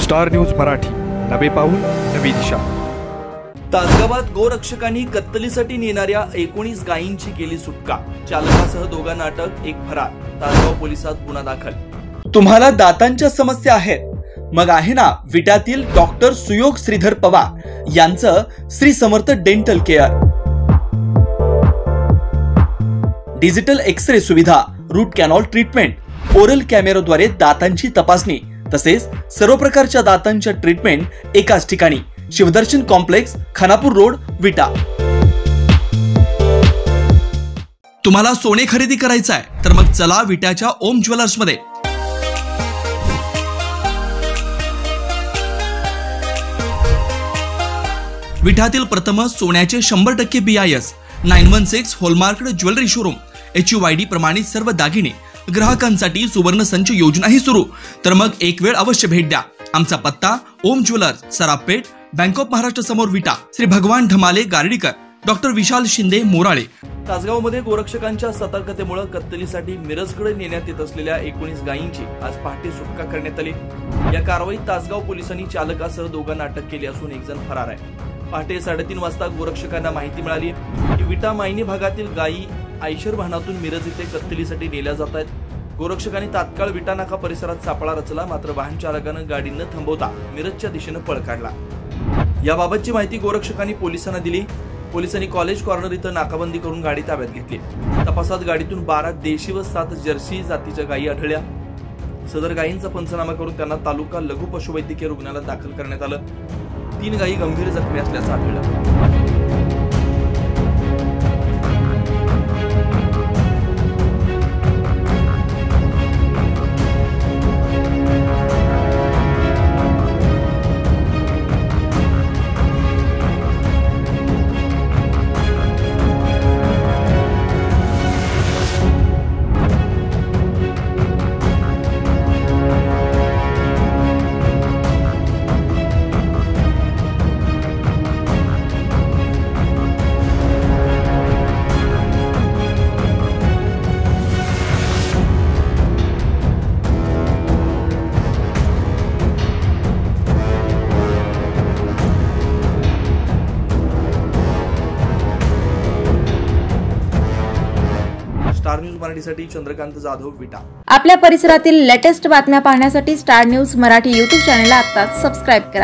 Star news Marathi, नवे पाऊल नवी दिशा। तासगावात गोरक्षकांनी कत्तलीसाठी नेणाऱ्या 19 गायींची केली सुटका। चालकासह दोघांना अटक, एक फरार। तासगाव पोलिसात गुन्हा दाखल। तुम्हाला दातांच्या समस्या आहेत? मग आहे ना विट्यातील डॉक्टर सुयोग श्रीधर पवार यांचं Shri Samarth dental care. Digital x-ray सुविधा, रूट कॅनॉल ट्रीटमेंट, ओरल कॅमेराद्वारे दातांची तपासणी तसेच सर्व प्रकारच्या दातांच्या ट्रीटमेंट एकाच ठिकाणी। शिवदर्शन कॉम्प्लेक्स, खानापूर रोड, विटा। तुम्हाला सोने खरेदी करायचं आहे तर मग चला विट्याच्या ओम ज्वेलर्स मध्ये। विट्यातील प्रथम सोन्याचे 100% BIS 916 hallmark jewellery showroom. HUID प्रमाणित सर्व दागिने ग्राहकांसाठी सुवर्ण संच योजनाही सुरू। तर मग एक वेळ अवश्य भेट द्या। आमचा पत्ता ओम ज्वेलर्स, सराफपेठ, बँक ऑफ महाराष्ट्र समोर, विटा। श्री भगवान ढमाले गार्डीकर, डॉक्टर विशाल शिंदे मोराळे। तासगावमध्ये गोरक्षकांच्या सतर्कतेमुळे कत्तलीसाठी मिरजकडे नेण्यात येत असलेल्या 19 गायींची आज पहाटे सुटका करण्यात आली। या कारवाईत तासगाव पोलिसांनी चालकासह दोघांना अटक केली असून एक जण फरार आहे। पहाटे 3:30 वाजता गोरक्षकांना माहिती मिळाली की विटा मायनी भागातील गायी आयशर वाहनातून मिरज येथे कत्तलीसाठी नेल्या जात आहेत। गोरक्षकांनी तात्काळ विटा नाका परिसरात सापळा रचला, मात्र वाहन चालकानं गाडी न थांबवता मिरजच्या दिशेने पळ काढला। याबाबतची माहिती गोरक्षकांनी पोलिसांना दिली। पोलिसांनी कॉलेज कॉर्नर इथं नाकाबंदी करून गाडी ताब्यात घेतली। तपासात गाडीतून 12 देशी व 7 जर्सी जातीच्या गायी आढळल्या। सदर गायींचा पंचनामा करून त्यांना तालुका लघु पशुवैद्यकीय रुग्णालयात दाखल करण्यात आलं। 3 गायी गंभीर जखमी असल्याचं आढळलं। स्टार न्यूज मराठीसाठी चंद्रकांत जाधव, विटा। आपल्या परिसरातील लेटेस्ट बातम्या पाहण्यासाठी स्टार न्यूज मराठी YouTube चॅनलला आत्ताच सबस्क्राइब करा।